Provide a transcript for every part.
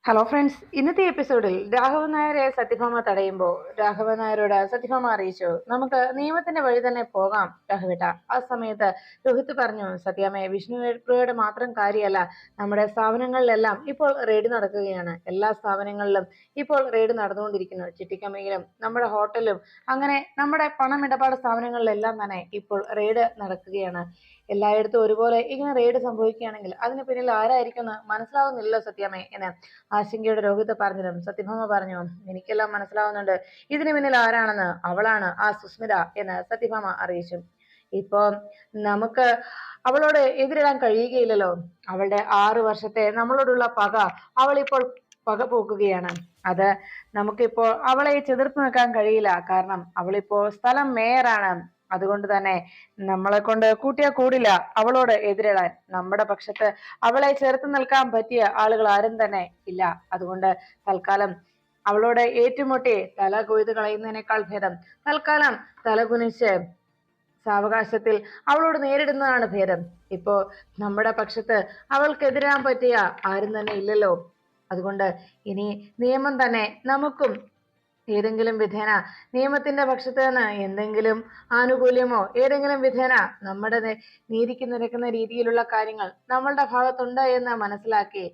Hello friends, ഇന്നത്തെ എപ്പിസോഡിൽ രാഘവൻ നായരെ സത്യഭാമ തടയുമ്പോൾ രാഘവൻ നായരോട് സത്യഭാമ അറിയിച്ചു, നമുക്ക് നിയമത്തിന്റെ വഴി തന്നെ പോകാം രാഘവേട്ട. ആ സമയത്ത് രോഹിത് പറഞ്ഞു, സത്യാമ്മയെ വിഷ്ണുപ്രിയയുടെ മാത്രം കാര്യമല്ല, നമ്മുടെ സ്ഥാപനങ്ങളിലെല്ലാം ഇപ്പോൾ റെയ്ഡ് നടക്കുകയാണ്. എല്ലാ സ്ഥാപനങ്ങളിലും ഇപ്പോൾ റെയ്ഡ് നടന്നുകൊണ്ടിരിക്കുന്നു. ചിട്ടിക്കമ്മയിലും നമ്മുടെ ഹോട്ടലിലും അങ്ങനെ നമ്മുടെ പണമിടപാട് സ്ഥാപനങ്ങളിലെല്ലാം തന്നെ ഇപ്പോൾ റെയ്ഡ് നടക്കുകയാണ്. എല്ലായിടത്തും ഒരുപോലെ ഇങ്ങനെ റെയ്ഡ് സംഭവിക്കുകയാണെങ്കിൽ അതിന് പിന്നിൽ ആരായിരിക്കും എന്ന് മനസ്സിലാവുന്നില്ലല്ലോ സത്യാമ്മേ എന്ന് ആശങ്കയുടെ രോഹിത് പറഞ്ഞതും സത്യഭാമ പറഞ്ഞു, എനിക്കെല്ലാം മനസ്സിലാവുന്നുണ്ട്, ഇതിന് പിന്നിൽ ആരാണെന്ന്. അവളാണ് ആ സുസ്മിത എന്ന് സത്യഭാമ അറിയിച്ചു. ഇപ്പൊ നമുക്ക് അവളോട് എതിരിടാൻ കഴിയുകയില്ലല്ലോ. അവളുടെ 6 വർഷത്തെ നമ്മളോടുള്ള പക അവളിപ്പോൾ പക പോക്കുകയാണ്. അത് നമുക്കിപ്പോൾ അവളെ ചെറുത്ത് നിൽക്കാൻ കഴിയില്ല. കാരണം അവളിപ്പോൾ സ്ഥലം മേയറാണ്. അതുകൊണ്ട് തന്നെ നമ്മളെ കൊണ്ട് കൂട്ടിയാ കൂടില്ല അവളോട് എതിരിടാൻ. നമ്മുടെ പക്ഷത്ത് അവളെ ചെറുത്ത് നിൽക്കാൻ പറ്റിയ ആളുകൾ ആരും തന്നെ ഇല്ല. അതുകൊണ്ട് തൽക്കാലം അവളോട് ഏറ്റുമുട്ടി തല കൊയ്ത് കളയുന്നതിനേക്കാൾ ഭേദം തൽക്കാലം തലകുനിച്ച് സാവകാശത്തിൽ അവളോട് നേരിടുന്നതാണ് ഭേദം. ഇപ്പോ നമ്മുടെ പക്ഷത്ത് അവൾക്കെതിരാൻ പറ്റിയ ആരും തന്നെ ഇല്ലല്ലോ. അതുകൊണ്ട് ഇനി നിയമം തന്നെ നമുക്കും ഏതെങ്കിലും വിധേന നിയമത്തിന്റെ പക്ഷത്ത് നിന്ന് എന്തെങ്കിലും ആനുകൂല്യമോ ഏതെങ്കിലും വിധേന നമ്മുടെ നീതിക്ക് നിരക്കുന്ന രീതിയിലുള്ള കാര്യങ്ങൾ നമ്മളുടെ ഭാഗത്തുണ്ട് എന്ന് മനസ്സിലാക്കി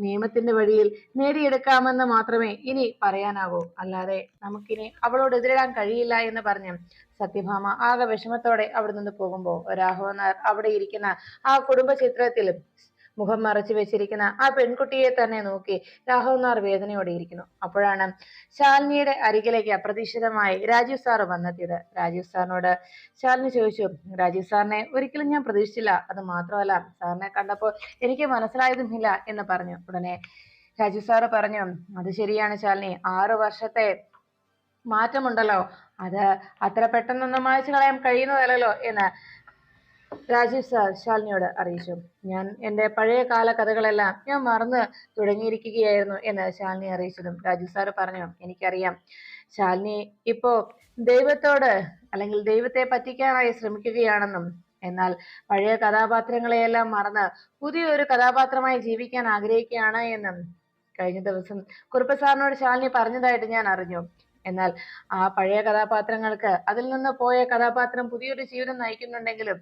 നിയമത്തിന്റെ വഴിയിൽ നേടിയെടുക്കാമെന്ന് മാത്രമേ ഇനി പറയാനാകൂ. അല്ലാതെ നമുക്കിനി അവളോട് എതിരിടാൻ കഴിയില്ല എന്ന് പറഞ്ഞു സത്യഭാമ ആകെ വിഷമത്തോടെ അവിടെ നിന്ന് പോകുമ്പോൾ രാഘവൻ നായർ അവിടെ ഇരിക്കുന്ന ആ കുടുംബ ചിത്രത്തിൽ മുഖം മറച്ചു വെച്ചിരിക്കുന്ന ആ പെൺകുട്ടിയെ തന്നെ നോക്കി രാഘവൻ നായർ വേദനയോടെ ഇരിക്കുന്നു. അപ്പോഴാണ് ശാലിനിയുടെ അരികിലേക്ക് അപ്രതീക്ഷിതമായി രാജീവ് സാറ് വന്നെത്തിയത്. രാജീവ് സാറിനോട് ശാലിനി ചോദിച്ചു, രാജീവ് സാറിനെ ഒരിക്കലും ഞാൻ പ്രതീക്ഷിച്ചില്ല, അത് മാത്രമല്ല സാറിനെ കണ്ടപ്പോൾ എനിക്ക് മനസ്സിലായതുമില്ല എന്ന് പറഞ്ഞു. ഉടനെ രാജീവ് സാറ് പറഞ്ഞു, അത് ശരിയാണ് ശാലിനി, 6 വർഷത്തെ മാറ്റമുണ്ടല്ലോ, അത് അത്ര പെട്ടെന്നൊന്നും മായ്ച്ചു കളയാൻ കഴിയുന്നതല്ലോ എന്ന് രാജീവ് സാർ ശാലിനിയോട് അറിയിച്ചു. ഞാൻ എൻ്റെ പഴയ കാല കഥകളെല്ലാം ഞാൻ മറന്ന് തുടങ്ങിയിരിക്കുകയായിരുന്നു എന്ന് ശാലിനി അറിയിച്ചതും രാജീവ് സാർ പറഞ്ഞു, എനിക്കറിയാം ശാലിനി ഇപ്പോ ദൈവത്തോട് അല്ലെങ്കിൽ ദൈവത്തെ പറ്റിക്കാനായി ശ്രമിക്കുകയാണെന്നും, എന്നാൽ പഴയ കഥാപാത്രങ്ങളെയെല്ലാം മറന്ന് പുതിയൊരു കഥാപാത്രമായി ജീവിക്കാൻ ആഗ്രഹിക്കുകയാണ് എന്നും കഴിഞ്ഞ ദിവസം കുറുപ്പ് സാറിനോട് ശാലിനി പറഞ്ഞതായിട്ട് ഞാൻ അറിഞ്ഞു. എന്നാൽ ആ പഴയ കഥാപാത്രങ്ങൾക്ക് അതിൽ നിന്ന് പോയ കഥാപാത്രം പുതിയൊരു ജീവിതം നയിക്കുന്നുണ്ടെങ്കിലും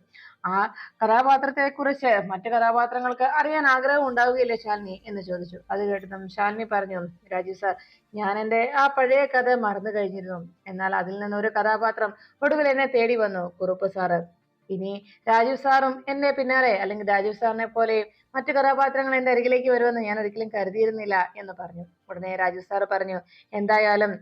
ആ കഥാപാത്രത്തെ കുറിച്ച് മറ്റു കഥാപാത്രങ്ങൾക്ക് അറിയാൻ ആഗ്രഹം ഉണ്ടാവുകയില്ലേ ശാലിനി എന്ന് ചോദിച്ചു. അത് കേട്ടതും ശാലിനി പറഞ്ഞു, രാജീവ് സാർ, ഞാൻ എൻ്റെ ആ പഴയ കഥ മറന്നു കഴിഞ്ഞിരുന്നു. എന്നാൽ അതിൽ നിന്ന് ഒരു കഥാപാത്രം ഒടുവിൽ എന്നെ തേടി വന്നു, കുറുപ്പ് സാറ്. ഇനി രാജീവ് സാറും എന്നെ പിന്നാലെ അല്ലെങ്കിൽ രാജീവ് സാറിനെ പോലെ മറ്റു കഥാപാത്രങ്ങൾ എന്റെ അരികിലേക്ക് വരുമെന്ന് ഞാൻ ഒരിക്കലും കരുതിയിരുന്നില്ല എന്ന് പറഞ്ഞു. ഉടനെ രാജീവ് സാറ് പറഞ്ഞു, എന്തായാലും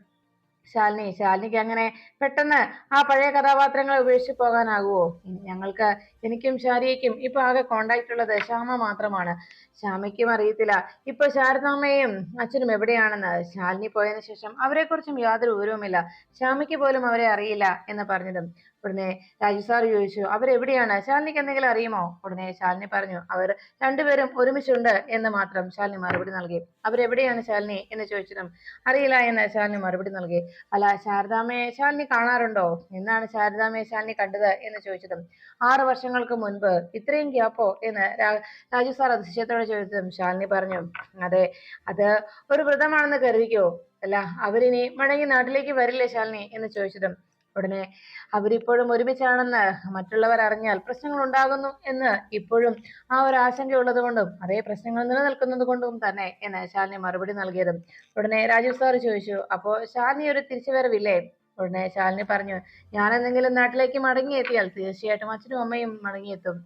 ശാലിനിക്ക് അങ്ങനെ പെട്ടെന്ന് ആ പഴയ കഥാപാത്രങ്ങളെ ഉപേക്ഷിച്ച് പോകാനാകുമോ? ഞങ്ങൾക്ക് എനിക്കും ശാരിയയ്ക്കും ഇപ്പൊ ആകെ കോണ്ടാക്ട് ഉള്ളത് ശ്യാമ മാത്രമാണ്. ശ്യാമയ്ക്കും അറിയത്തില്ല ഇപ്പൊ ശാരദാമ്മയും അച്ഛനും എവിടെയാണെന്ന്. ശാലിനി പോയതിനു ശേഷം അവരെ കുറിച്ചും യാതൊരു വിവരവുമില്ല. ശ്യാമയ്ക്ക് പോലും അവരെ അറിയില്ല എന്ന് പറഞ്ഞതും ഉടനെ രാജു സാർ ചോദിച്ചു, അവരെവിടെയാണ്, ശാലിനിക്ക് എന്തെങ്കിലും അറിയുമോ? ഉടനെ ശാലിനി പറഞ്ഞു, അവർ രണ്ടുപേരും ഒരുമിച്ചുണ്ട് എന്ന് മാത്രം ശാലിനി മറുപടി നൽകി. അവരെവിടെയാണ് ശാലിനി എന്ന് ചോദിച്ചതും അറിയില്ല എന്ന് ശാലിനി മറുപടി നൽകി. അല്ല, ശാരദാമ്മയെ ശാലിനി കാണാറുണ്ടോ? എന്നാണ് ശാരദാമ്മയെ ശാലിനി കണ്ടത് എന്ന് ചോദിച്ചതും 6 വർഷങ്ങൾക്ക് മുൻപ് ഇത്രയും ഗ്യാപ്പോ എന്ന് രാജു സാർ അതിശയത്തോടെ ചോദിച്ചതും ശാലിനി പറഞ്ഞു, അതെ, അത് ഒരു വ്രതമാണെന്ന് കരുതിക്കോ. അല്ല, അവരിനി മടങ്ങി നാട്ടിലേക്ക് വരില്ലേ ശാലിനി എന്ന് ചോദിച്ചതും ഉടനെ അവരിപ്പോഴും ഒരുമിച്ചാണെന്ന് മറ്റുള്ളവർ അറിഞ്ഞാൽ പ്രശ്നങ്ങൾ ഉണ്ടാകുന്നു എന്ന് ഇപ്പോഴും ആ ഒരു ആശങ്ക ഉള്ളത് കൊണ്ടും അതേ പ്രശ്നങ്ങൾ നിലനിൽക്കുന്നത് കൊണ്ടും തന്നെ എന്ന് ശാലിനി മറുപടി നൽകിയതും ഉടനെ രാജീവ് സാർ ചോദിച്ചു, അപ്പോ ശാലിനി ഒരു തിരിച്ചുവരവില്ലേ? ഉടനെ ശാലിനി പറഞ്ഞു, ഞാൻ എന്തെങ്കിലും നാട്ടിലേക്ക് മടങ്ങിയെത്തിയാൽ തീർച്ചയായിട്ടും അച്ഛനും അമ്മയും മടങ്ങിയെത്തും.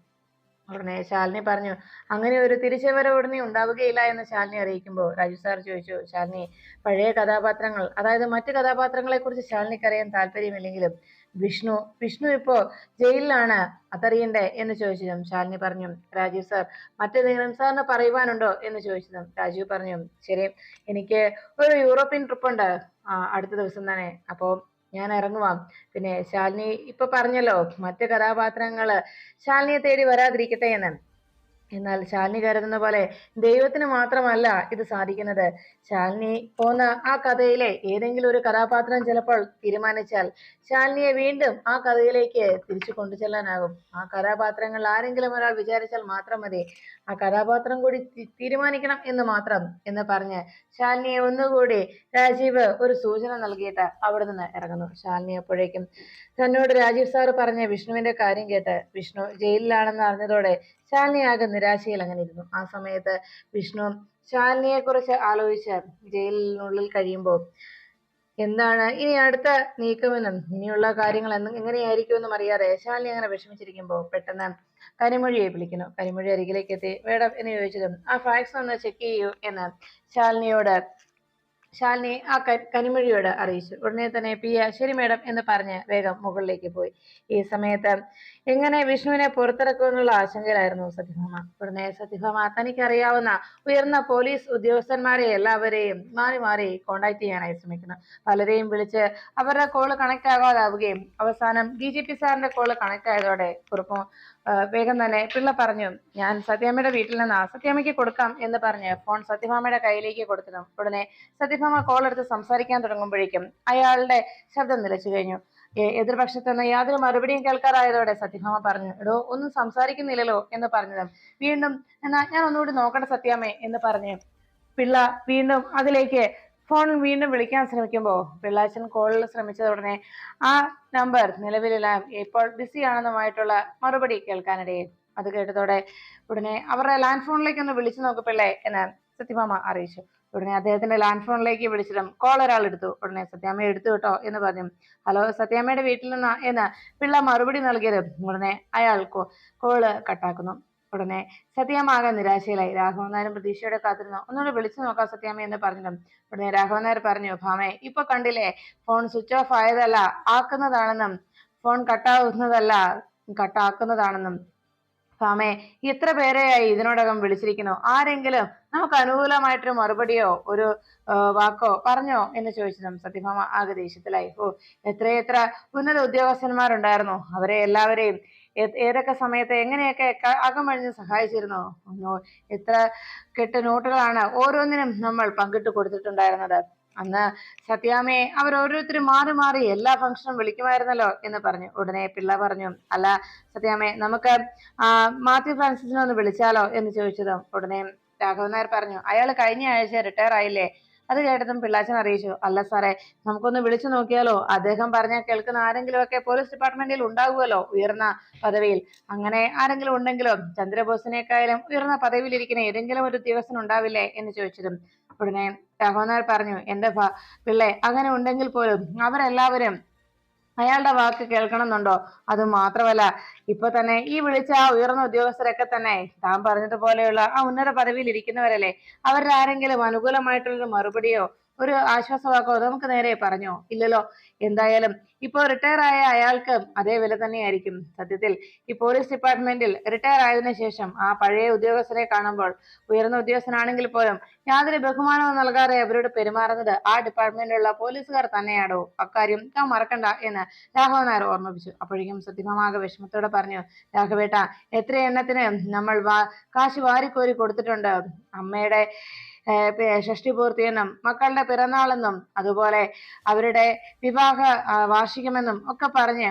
ഉടനെ ശാലിനി പറഞ്ഞു, അങ്ങനെ ഒരു തിരിച്ചുവരവ് ഉടനെ ഉണ്ടാവുകയില്ല എന്ന് ശാലിനി അറിയിക്കുമ്പോൾ രാജു സാർ ചോദിച്ചു, ശാലിനി, പഴയ കഥാപാത്രങ്ങൾ അതായത് മറ്റു കഥാപാത്രങ്ങളെ കുറിച്ച് ശാലിനിക്ക് അറിയാൻ താല്പര്യമില്ലെങ്കിലും വിഷ്ണു ഇപ്പോ ജയിലിലാണ്, അതറിയണ്ടേ എന്ന് ചോദിച്ചതും ശാലിനി പറഞ്ഞു, രാജീവ് സാർ, മറ്റെന്തെങ്കിലും സാറിന് പറയുവാനുണ്ടോ എന്ന് ചോദിച്ചതും രാജീവ് പറഞ്ഞു, ശരി, എനിക്ക് ഒരു യൂറോപ്യൻ ട്രിപ്പ് ഉണ്ട് അടുത്ത ദിവസം തന്നെ, അപ്പോ ഞാൻ ഇറങ്ങുവാം. പിന്നെ ശാലിനി ഇപ്പൊ പറഞ്ഞല്ലോ മറ്റു കഥാപാത്രങ്ങള് ശാലിനിയെ തേടി വരാതിരിക്കട്ടെ എന്ന്. എന്നാൽ ശാലിനി കരുതുന്ന പോലെ ദൈവത്തിന് മാത്രമല്ല ഇത് സാധിക്കുന്നത്. ശാലിനി പോന്ന ആ കഥയിലെ ഏതെങ്കിലും ഒരു കഥാപാത്രം ചിലപ്പോൾ തീരുമാനിച്ചാൽ ശാലിനിയെ വീണ്ടും ആ കഥയിലേക്ക് തിരിച്ചു കൊണ്ടുചെല്ലാനാകും. ആ കഥാപാത്രങ്ങൾ ആരെങ്കിലും ഒരാൾ വിചാരിച്ചാൽ മാത്രം മതി ആ കഥാപാത്രം കൂടി തീരുമാനിക്കണം എന്ന് മാത്രം എന്ന് പറഞ്ഞ് ശാലിനിയെ ഒന്നുകൂടി രാജീവ് ഒരു സൂചന നൽകിയിട്ട് അവിടെ നിന്ന് ഇറങ്ങുന്നു. ശാലിനി അപ്പോഴേക്കും തന്നോട് രാജീവ് സാറ് പറഞ്ഞ വിഷ്ണുവിന്റെ കാര്യം കേട്ട് വിഷ്ണു ജയിലിലാണെന്ന് അറിഞ്ഞതോടെ ശാലിനി ആകെ നിരാശയിൽ അങ്ങനെ ഇരുന്നു. ആ സമയത്ത് വിഷ്ണു ശാലിനിയെ കുറിച്ച് ആലോചിച്ച് ജയിലിനുള്ളിൽ കഴിയുമ്പോൾ എന്താണ് ഇനി അടുത്ത നീക്കമെന്നും ഇനിയുള്ള കാര്യങ്ങൾ എങ്ങനെയായിരിക്കുമെന്നും അറിയാതെ ശാലിനി അങ്ങനെ വിഷമിച്ചിരിക്കുമ്പോൾ പെട്ടെന്ന് കരിമൊഴിയെ വിളിക്കുന്നു. കരിമൊഴി അരികിലേക്ക് എത്തി വേടം എന്ന് ചോദിച്ചതും ആ ഫാക്സ് ഒന്ന് ചെക്ക് ചെയ്യൂ എന്ന് ശാലിനി ആ കനിമൊഴിയോട് അറിയിച്ചു. ഉടനെ തന്നെ പിയ ശരി മേഡം എന്ന് പറഞ്ഞ് വേഗം മുകളിലേക്ക് പോയി. ഈ സമയത്ത് എങ്ങനെ വിഷ്ണുവിനെ പുറത്തിറക്കുമെന്നുള്ള ആശങ്കയിലായിരുന്നു സത്യഭാമ. ഉടനെ സത്യഭാമ തനിക്കറിയാവുന്ന ഉയർന്ന പോലീസ് ഉദ്യോഗസ്ഥന്മാരെ എല്ലാവരെയും മാറി മാറി കോണ്ടാക്ട് ചെയ്യാനായി ശ്രമിക്കുന്നു. പലരെയും വിളിച്ച് അവരുടെ കോള് കണക്ട് ആകാതാവുകയും അവസാനം DGP സാറിന്റെ കോള് കണക്ട് ആയതോടെ കുറുപ്പും വേഗം തന്നെ പിള്ള പറഞ്ഞു ഞാൻ സത്യാമ്മയുടെ വീട്ടിൽ നിന്ന് സത്യാമ്മയ്ക്ക് കൊടുക്കാം എന്ന് പറഞ്ഞ് ഫോൺ സത്യഭാമയുടെ കയ്യിലേക്ക് കൊടുത്തതും ഉടനെ സത്യഭാമ കോൾ എടുത്ത് സംസാരിക്കാൻ തുടങ്ങുമ്പോഴേക്കും അയാളുടെ ശബ്ദം നിലച്ചു കഴിഞ്ഞു. എതിർപക്ഷത്തുനിന്ന് യാതൊരു മറുപടിയും കേൾക്കാറായതോടെ സത്യഭാമ പറഞ്ഞു എടോ ഒന്നും സംസാരിക്കുന്നില്ലല്ലോ എന്ന് പറഞ്ഞതും വീണ്ടും എന്നാ ഞാൻ ഒന്നുകൂടി നോക്കട്ടെ സത്യാമ്മേ എന്ന് പറഞ്ഞ് പിള്ള വീണ്ടും അതിലേക്ക് ഫോൺ വീണ്ടും വിളിക്കാൻ ശ്രമിക്കുമ്പോൾ പിള്ളാച്ചൻ കോളിൽ ശ്രമിച്ചത് ഉടനെ ആ നമ്പർ നിലവിലില്ല ഇപ്പോൾ ബിസി ആണെന്നുമായിട്ടുള്ള മറുപടി കേൾക്കാനിടയിൽ. അത് കേട്ടതോടെ ഉടനെ അവരുടെ ലാൻഡ് ഫോണിലേക്ക് ഒന്ന് വിളിച്ചു നോക്ക് പിള്ളേ എന്ന് സത്യഭാമ അറിയിച്ചു. ഉടനെ അദ്ദേഹത്തിന്റെ ലാൻഡ് ഫോണിലേക്ക് വിളിച്ചിട്ടും കോൾ ഒരാൾ എടുത്തു. ഉടനെ സത്യാമ്മ എടുത്തു കേട്ടോ എന്ന് പറഞ്ഞു. ഹലോ സത്യാമ്മയുടെ വീട്ടിൽ നിന്നാ എന്ന് പിള്ള മറുപടി നൽകിയത് ഉടനെ അയാൾ കോള് കട്ടാക്കുന്നു. ഉടനെ സത്യാമ്മ നിരാശയിലായി. രാഘവൻ നായരും പ്രതീക്ഷയോടെ കാത്തിരുന്നു. ഒന്നുകൂടെ വിളിച്ചു നോക്കാം സത്യാമ്മ എന്ന് പറഞ്ഞിട്ടും ഉടനെ രാഘവൻ നായർ പറഞ്ഞു ഭാമേ ഇപ്പൊ കണ്ടില്ലേ ഫോൺ സ്വിച്ച് ഓഫ് ആയതല്ല ആക്കുന്നതാണെന്നും ഫോൺ കട്ടാക്കുന്നതാണെന്നും ഭാമേ എത്ര പേരെയായി ഇതിനോടകം വിളിച്ചിരിക്കുന്നു ആരെങ്കിലും നമുക്ക് അനുകൂലമായിട്ടൊരു മറുപടിയോ ഒരു വാക്കോ പറഞ്ഞോ എന്ന് ചോദിച്ചതും സത്യഭാമ ആകെ ദേഷ്യത്തിലായി. എത്ര ഉന്നത ഉദ്യോഗസ്ഥന്മാരുണ്ടായിരുന്നു അവരെ എല്ലാവരെയും ഏതൊക്കെ സമയത്ത് എങ്ങനെയൊക്കെ അകമഴിഞ്ഞ് സഹായിച്ചിരുന്നു. എത്ര കെട്ട് നോട്ടുകളാണ് ഓരോന്നിനും നമ്മൾ പങ്കിട്ട് കൊടുത്തിട്ടുണ്ടായിരുന്നത്. അന്ന് സത്യാമ്മയെ അവരോരോരുത്തരും മാറി മാറി എല്ലാ ഫംഗ്ഷനും വിളിക്കുമായിരുന്നല്ലോ എന്ന് പറഞ്ഞു. ഉടനെ പിള്ള പറഞ്ഞു അല്ല സത്യാമ്മയെ നമുക്ക് മാത്യു ഫ്രാൻസിസിനെ ഒന്ന് വിളിച്ചാലോ എന്ന് ചോദിച്ചതും ഉടനെ രാഘവൻ നായർ പറഞ്ഞു അയാൾ കഴിഞ്ഞ ആഴ്ച റിട്ടയർ ആയില്ലേ. അത് കേട്ടതും പിള്ളാച്ചൻ അറിയിച്ചു അല്ല സാറേ നമുക്കൊന്ന് വിളിച്ചു നോക്കിയാലോ അദ്ദേഹം പറഞ്ഞാൽ കേൾക്കുന്ന ആരെങ്കിലും ഒക്കെ പോലീസ് ഡിപ്പാർട്ട്മെന്റിൽ ഉണ്ടാകുമല്ലോ ഉയർന്ന പദവിയിൽ. അങ്ങനെ ആരെങ്കിലും ഉണ്ടെങ്കിലോ ചന്ദ്രബോസിനേക്കാളും ഉയർന്ന പദവിയിലിരിക്കുന്ന ഏതെങ്കിലും ഒരു ഉദ്യോഗസ്ഥൻ ഉണ്ടാവില്ലേ എന്ന് ചോദിച്ചതും ഉടനെ രാഘവൻ നായർ പറഞ്ഞു എന്റെ പിള്ളേ അങ്ങനെ ഉണ്ടെങ്കിൽ പോലും അവരെല്ലാവരും അയാളുടെ വാക്ക് കേൾക്കണമെന്നുണ്ടോ? അത് മാത്രമല്ല ഇപ്പൊ തന്നെ ഈ വിളിച്ച ആ ഉയർന്ന ഉദ്യോഗസ്ഥരൊക്കെ തന്നെ താൻ പറഞ്ഞതുപോലെയുള്ള ആ ഉന്നത പദവിയിൽ ഇരിക്കുന്നവരല്ലേ. അവരുടെ ആരെങ്കിലും അനുകൂലമായിട്ടുള്ളൊരു മറുപടിയോ ഒരു ആശ്വാസവാക്കോ നമുക്ക് നേരെ പറഞ്ഞോ? ഇല്ലല്ലോ. എന്തായാലും ഇപ്പോ റിട്ടയർ ആയ അയാൾക്ക് അതേ വില തന്നെയായിരിക്കും. സത്യത്തിൽ ഈ പോലീസ് ഡിപ്പാർട്ട്മെന്റിൽ റിട്ടയർ ആയതിനു ശേഷം ആ പഴയ ഉദ്യോഗസ്ഥരെ കാണുമ്പോൾ ഉയർന്ന ഉദ്യോഗസ്ഥനാണെങ്കിൽ പോലും യാതൊരു ബഹുമാനവും നൽകാതെ അവരോട് പെരുമാറുന്നത് ആ ഡിപ്പാർട്ട്മെന്റിലുള്ള പോലീസുകാർ തന്നെയാണോ? അക്കാര്യം താൻ മറക്കണ്ട എന്ന് രാഘവൻ നായർ ഓർമ്മിപ്പിച്ചു. അപ്പോഴേക്കും സത്യഭാമാകെ വിഷമത്തോടെ പറഞ്ഞു രാഘവേട്ട എത്ര എണ്ണത്തിന് നമ്മൾ കാശ് വാരിക്കോരി കൊടുത്തിട്ടുണ്ട്. അമ്മയുടെ ഷഷ്ടിപൂർത്തിയെന്നും മക്കളുടെ പിറന്നാളെന്നും അതുപോലെ അവരുടെ വിവാഹ വാർഷികമെന്നും ഒക്കെ പറഞ്ഞ്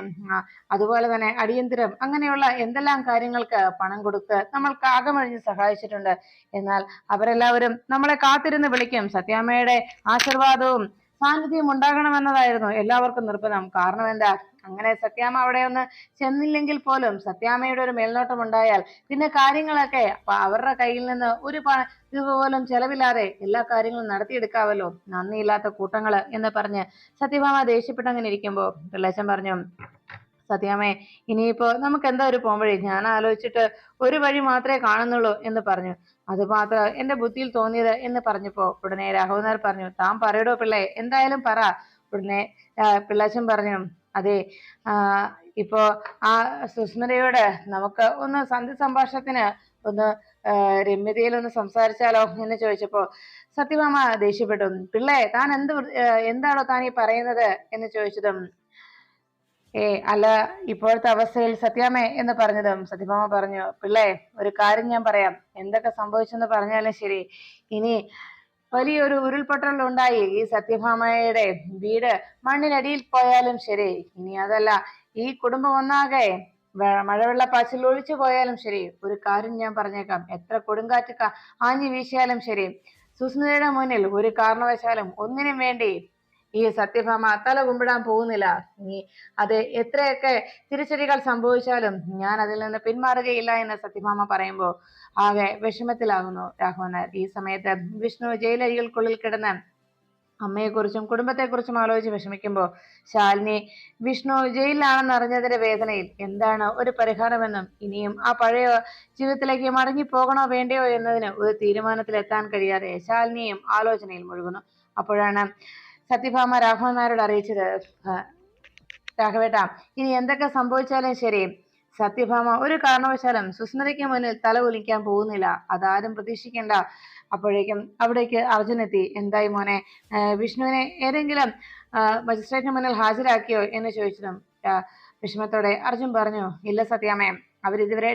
അതുപോലെ തന്നെ അടിയന്തരം അങ്ങനെയുള്ള എന്തെല്ലാം കാര്യങ്ങൾക്ക് പണം കൊടുത്ത് നമ്മൾക്ക് അകമഴിഞ്ഞ് സഹായിച്ചിട്ടുണ്ട്. എന്നാൽ അവരെല്ലാവരും നമ്മളെ കാത്തിരുന്ന് വിളിക്കും. സത്യാമ്മയുടെ ആശീർവാദവും സാന്നിധ്യം ഉണ്ടാകണമെന്നതായിരുന്നു എല്ലാവർക്കും നിർബന്ധം. കാരണം എന്താ അങ്ങനെ സത്യാമ്മ അവിടെ ഒന്ന് ചെന്നില്ലെങ്കിൽ പോലും സത്യാമ്മയുടെ ഒരു മേൽനോട്ടം ഉണ്ടായാൽ പിന്നെ കാര്യങ്ങളൊക്കെ അവരുടെ കയ്യിൽ നിന്ന് ഒരു രൂപ പോലും ചെലവില്ലാതെ എല്ലാ കാര്യങ്ങളും നടത്തിയെടുക്കാവല്ലോ. നന്ദിയില്ലാത്ത കൂട്ടങ്ങള് എന്ന് പറഞ്ഞ് സത്യഭാമ ദേഷ്യപ്പെട്ടങ്ങനെ ഇരിക്കുമ്പോ പിള്ളേച്ചൻ പറഞ്ഞു സത്യാമ്മേ ഇനിയിപ്പോ നമുക്ക് എന്താ ഒരു പോംവഴി? ഞാൻ ആലോചിച്ചിട്ട് ഒരു വഴി മാത്രമേ കാണുന്നുള്ളൂ എന്ന് പറഞ്ഞു. അത് മാത്രം എന്റെ ബുദ്ധിയിൽ തോന്നിയത് എന്ന് പറഞ്ഞപ്പോ ഉടനെ രാഘവൻ നായർ പറഞ്ഞു താൻ പറയടോ പിള്ളേ എന്തായാലും പറ. ഉടനെ പിള്ളാച്ചൻ പറഞ്ഞു അതെ ഇപ്പോ ആ സുസ്മിതയോട് നമുക്ക് ഒന്ന് സന്ധി സംഭാഷണത്തിന് ഒന്ന് രമ്യതയിൽ ഒന്ന് സംസാരിച്ചാലോ എന്ന് ചോദിച്ചപ്പോ സത്യഭാമ ദേഷ്യപ്പെട്ടു. പിള്ളേ താൻ എന്താണോ താൻ ഈ പറയുന്നത് എന്ന് ചോദിച്ചതും അല്ല ഇപ്പോഴത്തെ അവസ്ഥയിൽ സത്യാമ്മേ എന്ന് പറഞ്ഞതും സത്യഭാമ പറഞ്ഞു പിള്ളേ ഒരു കാര്യം ഞാൻ പറയാം. എന്തൊക്കെ സംഭവിച്ചെന്ന് പറഞ്ഞാലും ശരി ഇനി വലിയൊരു ഉരുൾപൊട്ടൽ ഉണ്ടായി ഈ സത്യഭാമയുടെ വീട് മണ്ണിനടിയിൽ പോയാലും ശരി ഇനി അതല്ല ഈ കുടുംബം ഒന്നാകെ മഴവെള്ളപ്പാച്ചിൽ ഒളിച്ചു പോയാലും ശരി, ഒരു കാര്യം ഞാൻ പറഞ്ഞേക്കാം, എത്ര കൊടുങ്കാറ്റ് ആഞ്ഞു വീശിയാലും ശരി, സുസ്മിതയുടെ മുന്നിൽ ഒരു കാരണവശാലും ഒന്നിനും വേണ്ടി ഈ സത്യഭാമ തല കുമ്പിടാൻ പോകുന്നില്ല. നീ അത് എത്രയൊക്കെ തിരിച്ചടികൾ സംഭവിച്ചാലും ഞാൻ അതിൽ നിന്ന് പിന്മാറുകയില്ല എന്ന് സത്യഭാമ പറയുമ്പോൾ ആകെ വിഷമത്തിലാകുന്നു രാഘവൻ നായർ. ഈ സമയത്ത് വിഷ്ണു ജയിലരികൾക്കുള്ളിൽ കിടന്ന് അമ്മയെക്കുറിച്ചും കുടുംബത്തെക്കുറിച്ചും ആലോചിച്ച് വിഷമിക്കുമ്പോൾ ശാലിനി വിഷ്ണു ജയിലിലാണെന്ന് അറിഞ്ഞതിന്റെ വേദനയിൽ എന്താണ് ഒരു പരിഹാരമെന്നും ഇനിയും ആ പഴയ ജീവിതത്തിലേക്ക് മടങ്ങി പോകണോ വേണ്ടയോ എന്നതിന് ഒരു തീരുമാനത്തിലെത്താൻ കഴിയാതെ ശാലിനിയും ആലോചനയിൽ മുഴുകുന്നു. അപ്പോഴാണ് സത്യഭാമ രാഘവൻ നായരോട് അറിയിച്ചത്, രാഘവേട്ട, ഇനി എന്തൊക്കെ സംഭവിച്ചാലും ശരി, സത്യഭാമ ഒരു കാരണവശാലും സുസ്മിതയ്ക്ക് മുന്നിൽ തല കുലിക്കാൻ പോകുന്നില്ല, അതാരും പ്രതീക്ഷിക്കേണ്ട. അപ്പോഴേക്കും അവിടേക്ക് അർജുൻ എത്തി. എന്തായി മോനെ, വിഷ്ണുവിനെ ഏതെങ്കിലും മജിസ്ട്രേറ്റിന് മുന്നിൽ ഹാജരാക്കിയോ എന്ന് ചോദിച്ചതും വിഷമത്തോടെ അർജുൻ പറഞ്ഞു, ഇല്ല സത്യാമ്മേ, അവരിതുവരെ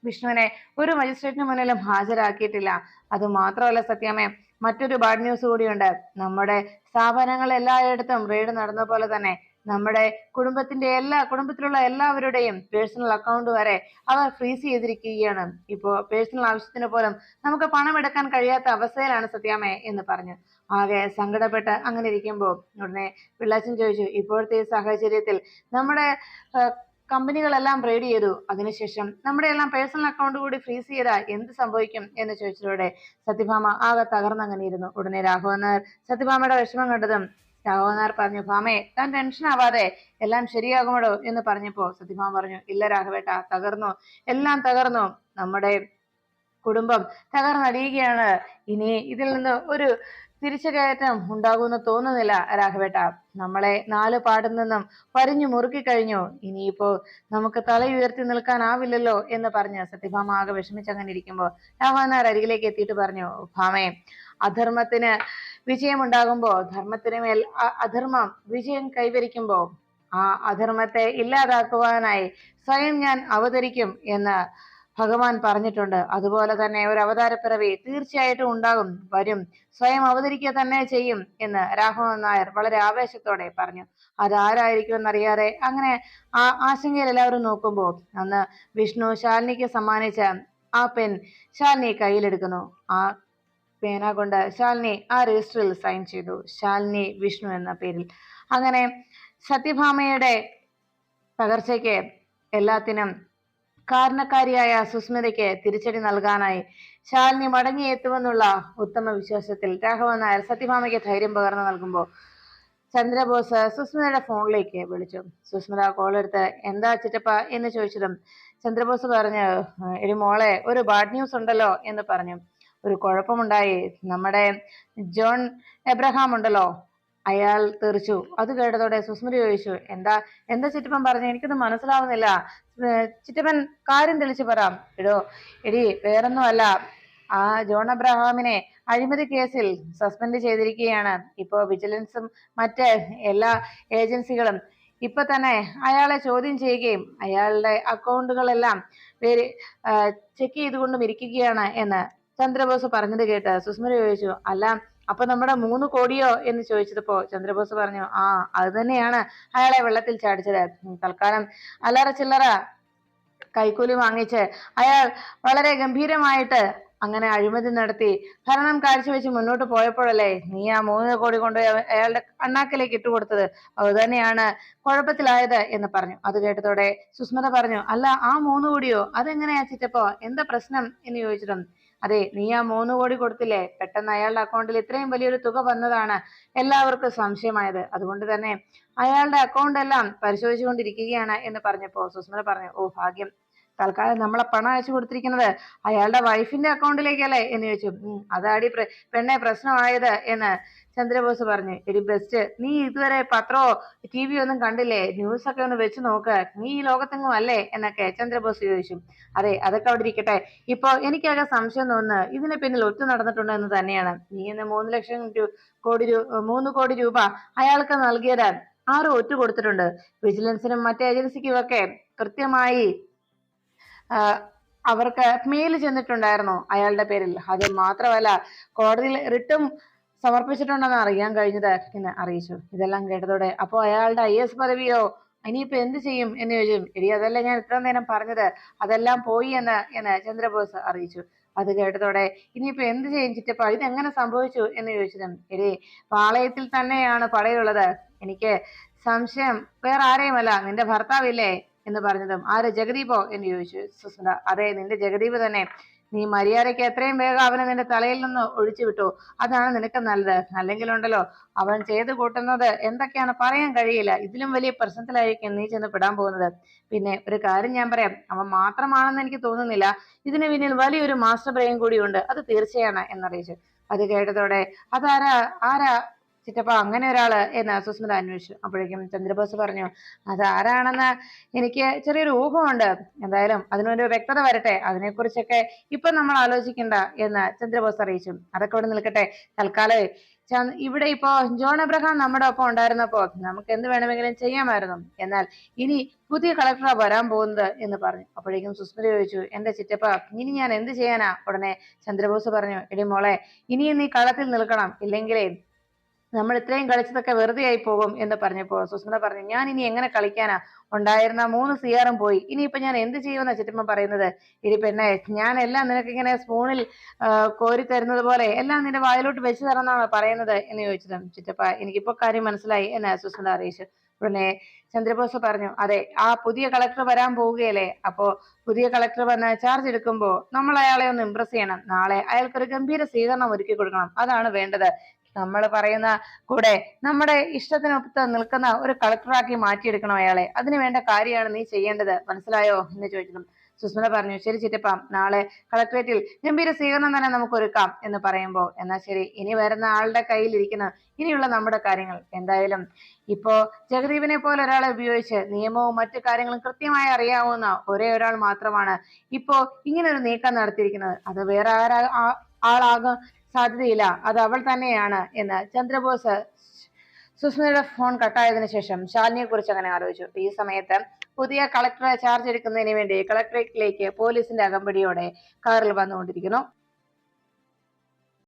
വിഷ്ണുവിനെ ഒരു മജിസ്ട്രേറ്റിന് മുന്നിലും ഹാജരാക്കിയിട്ടില്ല. അത് മാത്രമല്ല സത്യാമ്മേ, മറ്റൊരു ബാഡ് ന്യൂസ് കൂടിയുണ്ട്. നമ്മുടെ സ്ഥാപനങ്ങൾ എല്ലായിടത്തും റെയ്ഡ് നടന്ന പോലെ തന്നെ നമ്മുടെ കുടുംബത്തിലുള്ള എല്ലാവരുടെയും പേഴ്സണൽ അക്കൗണ്ട് വരെ അവർ ഫ്രീസ് ചെയ്തിരിക്കുകയാണ്. ഇപ്പോ പേഴ്സണൽ ആവശ്യത്തിന് പോലും നമുക്ക് പണം എടുക്കാൻ കഴിയാത്ത അവസ്ഥയിലാണ് സത്യാമ്മേ എന്ന് പറഞ്ഞു. ആകെ സങ്കടപ്പെട്ട് അങ്ങനെ ഇരിക്കുമ്പോൾ ഉടനെ പിള്ളാച്ചൻ ചോദിച്ചു, ഇപ്പോഴത്തെ സാഹചര്യത്തിൽ നമ്മുടെ കമ്പനികളെല്ലാം റെയ്ഡ് ചെയ്തു, അതിനുശേഷം നമ്മുടെ എല്ലാം പേഴ്സണൽ അക്കൗണ്ട് കൂടി ഫ്രീസ് ചെയ്താൽ എന്ത് സംഭവിക്കും എന്ന് ചോദിച്ചതോടെ സത്യഭാമ ആകെ തകർന്നങ്ങനെ ഇരുന്നു. ഉടനെ രാഘവൻ നായർ സത്യഭാമയുടെ വിഷമം കണ്ടതും രാഘവൻ നായർ പറഞ്ഞു, ഭാമേ, താൻ ടെൻഷൻ ആവാതെ, എല്ലാം ശരിയാകുമോ എന്ന് പറഞ്ഞപ്പോ സത്യഭാമ പറഞ്ഞു, ഇല്ല രാഘവേട്ട, തകർന്നു, എല്ലാം തകർന്നു, നമ്മുടെ കുടുംബം തകർന്നടിയുകയാണ്. ഇനി ഇതിൽ നിന്ന് ഒരു തിരിച്ചുകയറ്റം ഉണ്ടാകുമെന്ന് തോന്നുന്നില്ല രാഘവേട്ട. നമ്മളെ നാല് പാടിൽ നിന്നും പരിഞ്ഞു മുറുക്കി കഴിഞ്ഞു. ഇനിയിപ്പോ നമുക്ക് തല ഉയർത്തി നിൽക്കാനാവില്ലല്ലോ എന്ന് പറഞ്ഞ് സത്യഭാമ ആകെ വിഷമിച്ചങ്ങനെ ഇരിക്കുമ്പോൾ രാഘവൻ നായർ അരികിലേക്ക് എത്തിയിട്ട് പറഞ്ഞു, ഭാമേ, അധർമ്മത്തിന് വിജയമുണ്ടാകുമ്പോ, ധർമ്മത്തിന് മേൽ അധർമ്മം വിജയം കൈവരിക്കുമ്പോ ആ അധർമ്മത്തെ ഇല്ലാതാക്കുവാനായി സ്വയം ഞാൻ അവതരിക്കും എന്ന് ഭഗവാൻ പറഞ്ഞിട്ടുണ്ട്. അതുപോലെ തന്നെ ഒരു അവതാരപ്പിറവി തീർച്ചയായിട്ടും ഉണ്ടാകും, വരും, സ്വയം അവതരിക്കുക തന്നെ ചെയ്യും എന്ന് രാഘവൻ നായർ വളരെ ആവേശത്തോടെ പറഞ്ഞു. അതാരായിരിക്കുമെന്നറിയാതെ അങ്ങനെ ആശങ്കയിൽ എല്ലാവരും നോക്കുമ്പോൾ അന്ന് വിഷ്ണു ശാലിനിക്ക് സമ്മാനിച്ച ആ പെൻ ശാലിനി കയ്യിലെടുക്കുന്നു. ആ പേന കൊണ്ട് ശാലിനി ആ രജിസ്റ്ററിൽ സൈൻ ചെയ്തു, ശാലിനി വിഷ്ണു എന്ന പേരിൽ. അങ്ങനെ സത്യഭാമയുടെ തകർച്ചയ്ക്ക് എല്ലാത്തിനും കാരണക്കാരിയായ സുസ്മിതയ്ക്ക് തിരിച്ചടി നൽകാനായി ശാലിനി മടങ്ങിയെത്തുമെന്നുള്ള ഉത്തമ വിശ്വാസത്തിൽ രാഘവൻ നായർ സത്യഭാമയ്ക്ക് ധൈര്യം പകർന്നു നൽകുമ്പോൾ ചന്ദ്രബോസ് സുസ്മിതയുടെ ഫോണിലേക്ക് വിളിച്ചു. സുസ്മിത കോൾ എടുത്ത് എന്താ ചിറ്റപ്പ എന്ന് ചോദിച്ചതും ചന്ദ്രബോസ് പറഞ്ഞു, എടി മോളെ, ഒരു ബാഡ് ന്യൂസ് ഉണ്ടല്ലോ എന്ന് പറഞ്ഞു. ഒരു കുഴപ്പമുണ്ടായി, നമ്മുടെ ജോൺ എബ്രഹാം ഉണ്ടല്ലോ, അയാൾ തെറിച്ചു. അത് കേട്ടതോടെ സുസ്മിത ചോദിച്ചു, എന്താ എന്താ ചിറ്റപ്പൻ പറഞ്ഞു, എനിക്കൊന്നും മനസ്സിലാവുന്നില്ല, ചിറ്റപ്പൻ കാര്യം തെളിച്ചു പറ. എടി വേറൊന്നുമല്ല, ആ ജോൺ എബ്രഹാമിനെ അഴിമതി കേസിൽ സസ്പെൻഡ് ചെയ്തിരിക്കുകയാണ്. ഇപ്പോ വിജിലൻസും മറ്റ് എല്ലാ ഏജൻസികളും ഇപ്പൊ തന്നെ അയാളെ ചോദ്യം ചെയ്യുകയും അയാളുടെ അക്കൗണ്ടുകളെല്ലാം ചെക്ക് ചെയ്തുകൊണ്ടും ഇരിക്കുകയാണ് എന്ന് ചന്ദ്രബോസ് പറഞ്ഞത് കേട്ട് സുസ്മിത ചോദിച്ചു, അല്ല അപ്പൊ നമ്മുടെ 3 കോടിയോ എന്ന് ചോദിച്ചപ്പോ ചന്ദ്രബോസ് പറഞ്ഞു, ആ അത് തന്നെയാണ് അയാളെ വെള്ളത്തിൽ ചാടിച്ചത്. തൽക്കാലം അല്ലറ ചില്ലറ കൈക്കൂലി വാങ്ങിച്ച് അയാൾ വളരെ ഗംഭീരമായിട്ട് അങ്ങനെ അഴിമതി നടത്തി ഭരണം കാഴ്ചവെച്ച് മുന്നോട്ട് പോയപ്പോഴല്ലേ നീ ആ 3 കോടി കൊണ്ട് അയാളുടെ അണ്ണാക്കിലേക്ക് ഇട്ടുകൊടുത്തത്, അത് തന്നെയാണ് കുഴപ്പത്തിലായത് എന്ന് പറഞ്ഞു. അത് കേട്ടതോടെ സുസ്മിത പറഞ്ഞു, അല്ല ആ 3 കോടിയോ, അതെങ്ങനെയാ ചിറ്റപ്പോ, എന്താ പ്രശ്നം എന്ന് ചോദിച്ചിട്ടും, അതെ, നീ ആ 3 കോടി കൊടുത്തില്ലേ, പെട്ടെന്ന് അയാളുടെ അക്കൗണ്ടിൽ ഇത്രയും വലിയൊരു തുക വന്നതാണ് എല്ലാവർക്കും സംശയമായത്. അതുകൊണ്ട് തന്നെ അയാളുടെ അക്കൗണ്ട് എല്ലാം പരിശോധിച്ചുകൊണ്ടിരിക്കുകയാണ് എന്ന് പറഞ്ഞപ്പോ സുസ്മിത പറഞ്ഞു, ഓ ഭാഗ്യം, തൽക്കാലം നമ്മളെ പണം അയച്ചു കൊടുത്തിരിക്കുന്നത് അയാളുടെ വൈഫിന്റെ അക്കൗണ്ടിലേക്കല്ലേ എന്ന് ചോദിച്ചു. അതാടി പെണ്ണെ പ്രശ്നമായത് എന്ന് ചന്ദ്രബോസ് പറഞ്ഞു. എടി ബെസ്റ്റ്, നീ ഇതുവരെ പത്രോ TV ഒന്നും കണ്ടില്ലേ, ന്യൂസ് ഒക്കെ ഒന്ന് വെച്ച് നോക്ക്, നീ ഈ ലോകത്തെങ്ങും അല്ലേ എന്നൊക്കെ ചന്ദ്രബോസ് ചോദിച്ചു. അതെ, അതൊക്കെ അവിടെ ഇരിക്കട്ടെ, ഇപ്പൊ എനിക്കാകെ സംശയം തോന്നുന്നു ഇതിന് പിന്നിൽ ഒത്തു നടന്നിട്ടുണ്ട് എന്ന് തന്നെയാണ്. നീ ഇന്ന് 3 കോടി രൂപ അയാൾക്ക് നൽകിയത് ആരും ഒറ്റ കൊടുത്തിട്ടുണ്ട്. വിജിലൻസിനും മറ്റു ഏജൻസിക്കും ഒക്കെ കൃത്യമായി അവർക്ക് മെയിൽ ചെന്നിട്ടുണ്ടായിരുന്നു അയാളുടെ പേരിൽ. അത് മാത്രമല്ല കോടതിയിൽ റിട്ടും സമർപ്പിച്ചിട്ടുണ്ടെന്ന് അറിയാൻ കഴിഞ്ഞത് എന്ന് അറിയിച്ചു. ഇതെല്ലാം കേട്ടതോടെ അപ്പോ അയാളുടെ IAS പദവിയോ ഇനിയിപ്പോ എന്ത് ചെയ്യും എന്ന് ചോദിച്ചു. എടി അതല്ല ഞാൻ ഇത്ര നേരം പറഞ്ഞത്, അതെല്ലാം പോയി എന്ന് ചന്ദ്രബോസ് അറിയിച്ചു. അത് കേട്ടതോടെ ഇനിയിപ്പോ എന്ത് ചെയ്യും ചിറ്റപ്പ, ഇതെങ്ങനെ സംഭവിച്ചു എന്ന് ചോദിച്ചതും, എടി പാളയത്തിൽ തന്നെയാണ് പടയുള്ളത്, എനിക്ക് സംശയം വേറെ ആരെയുമല്ല നിന്റെ ഭർത്താവില്ലേ എന്ന് പറഞ്ഞതും, ആര്, ജഗദീപോ എന്ന് ചോദിച്ചു സുസ്മിത. അതെ, നിന്റെ ജഗദീപ് തന്നെ. നീ മര്യാദയ്ക്ക് എത്രയും വേഗം അവനെ നിന്റെ തലയിൽ നിന്ന് ഒഴിച്ചു വിട്ടു, അതാണ് നിനക്ക് നല്ലത്. അല്ലെങ്കിലുണ്ടല്ലോ അവൻ ചെയ്തു കൂട്ടുന്നത് എന്തൊക്കെയാണ് പറയാൻ കഴിയില്ല. ഇതിലും വലിയ പ്രശ്നത്തിലായിരിക്കും നീ ചെന്ന് പെടാൻ പോകുന്നത്. പിന്നെ ഒരു കാര്യം ഞാൻ പറയാം, അവൻ മാത്രമാണെന്ന് എനിക്ക് തോന്നുന്നില്ല, ഇതിന് പിന്നിൽ വലിയൊരു മാസ്റ്റർ ബ്രെയിൻ കൂടിയുണ്ട്, അത് തീർച്ചയാണ് എന്നറിയിച്ചു. അത് കേട്ടതോടെ അതാരാ, ആരാ ചിറ്റപ്പ അങ്ങനെ ഒരാള് എന്ന് സുസ്മിത അന്വേഷിച്ചു. അപ്പോഴേക്കും ചന്ദ്രബോസ് പറഞ്ഞു, അതാരാണെന്ന് എനിക്ക് ചെറിയൊരു ഊഹമുണ്ട്, എന്തായാലും അതിനൊരു വ്യക്തത വരട്ടെ, അതിനെക്കുറിച്ചൊക്കെ ഇപ്പൊ നമ്മൾ ആലോചിക്കണ്ട എന്ന് ചന്ദ്രബോസ് അറിയിച്ചു. അതൊക്കെ ഇവിടെ നിൽക്കട്ടെ, തൽക്കാലം ഇവിടെ ഇപ്പോ ജോൺ എബ്രഹാം നമ്മുടെ ഒപ്പം ഉണ്ടായിരുന്നപ്പോ നമുക്ക് എന്ത് വേണമെങ്കിലും ചെയ്യാമായിരുന്നു, എന്നാൽ ഇനി പുതിയ കളക്ടറാ വരാൻ പോകുന്നത് എന്ന് പറഞ്ഞു. അപ്പോഴേക്കും സുസ്മിത ചോദിച്ചു, എന്റെ ചിറ്റപ്പ ഇനി ഞാൻ എന്ത് ചെയ്യാനാ? ഉടനെ ചന്ദ്രബോസ് പറഞ്ഞു, എടി മോളെ, ഇനിയും നീ കളത്തിൽ നിൽക്കണം, ഇല്ലെങ്കിലേ നമ്മൾ ഇത്രയും കളിച്ചതൊക്കെ വെറുതെ ആയി പോകും എന്ന് പറഞ്ഞപ്പോ സുസ്മിത പറഞ്ഞു, ഞാൻ ഇനി എങ്ങനെ കളിക്കാനാ, ഉണ്ടായിരുന്ന 3 സിആറും പോയി, ഇനിയിപ്പൊ ഞാൻ എന്ത് ചെയ്യുമെന്ന ചിറ്റമ്മ പറയുന്നത്? ഇനി പെണ്ണെ, ഞാൻ എല്ലാം നിനക്ക് ഇങ്ങനെ സ്പൂണിൽ കോരി തരുന്നത് പോലെ എല്ലാം നിന്റെ വായിലോട്ട് വെച്ച് തരണമെന്നാണ് പറയുന്നത് എന്ന് ചോദിച്ചതും, ചിറ്റപ്പ എനിക്കിപ്പോ കാര്യം മനസ്സിലായി എന്ന് സുസ്മിത അറിയിച്ചു. ഉടനെ ചന്ദ്രബോസ് പറഞ്ഞു, അതെ, ആ പുതിയ കളക്ടർ വരാൻ പോവുകയല്ലേ, അപ്പോ പുതിയ കളക്ടർ വന്ന് ചാർജ് എടുക്കുമ്പോ നമ്മൾ അയാളെ ഒന്ന് ഇംപ്രസ് ചെയ്യണം, നാളെ അയാൾക്കൊരു ഗംഭീര സ്വീകരണം ഒരുക്കി കൊടുക്കണം, അതാണ് വേണ്ടത്. നമ്മൾ പറയുന്ന കൂടെ നമ്മുടെ ഇഷ്ടത്തിനൊത്ത് നിൽക്കുന്ന ഒരു കളക്ടറാക്കി മാറ്റിയെടുക്കണം അയാളെ, അതിനു വേണ്ട കാര്യമാണ് നീ ചെയ്യേണ്ടത്, മനസ്സിലായോ എന്ന് ചോദിച്ചതും സുസ്മിത പറഞ്ഞു, ശരി ചിറ്റപ്പ, നാളെ കളക്ടറേറ്റിൽ ഗംഭീര സ്വീകരണം തന്നെ നമുക്ക് ഒരുക്കാം എന്ന് പറയുമ്പോ, എന്നാ ശരി, ഇനി വരുന്ന ആളുടെ കയ്യിൽ ഇരിക്കുന്ന ഇനിയുള്ള നമ്മുടെ കാര്യങ്ങൾ. എന്തായാലും ഇപ്പോ ജഗദീപിനെ പോലെ ഒരാളെ ഉപയോഗിച്ച് നിയമവും മറ്റു കാര്യങ്ങളും കൃത്യമായി അറിയാവുന്ന ഒരേ ഒരാൾ മാത്രമാണ് ഇപ്പോ ഇങ്ങനെ ഒരു നീക്കം നടത്തിയിരിക്കുന്നത്, അത് വേറെ ആളാകാൻ സാധ്യതയില്ല, അത് അവൾ തന്നെയാണ് എന്ന് ചന്ദ്രബോസ് സുസ്മിതയുടെ ഫോൺ കട്ടായതിനു ശേഷം ശാലിനിയെ കുറിച്ച് അങ്ങനെ ആലോചിച്ചു. ഈ സമയത്ത് പുതിയ കളക്ടറെ ചാർജ് എടുക്കുന്നതിന് വേണ്ടി കളക്ടറേറ്റിലേക്ക് പോലീസിന്റെ അകമ്പടിയോടെ കാറിൽ വന്നുകൊണ്ടിരിക്കുന്നു.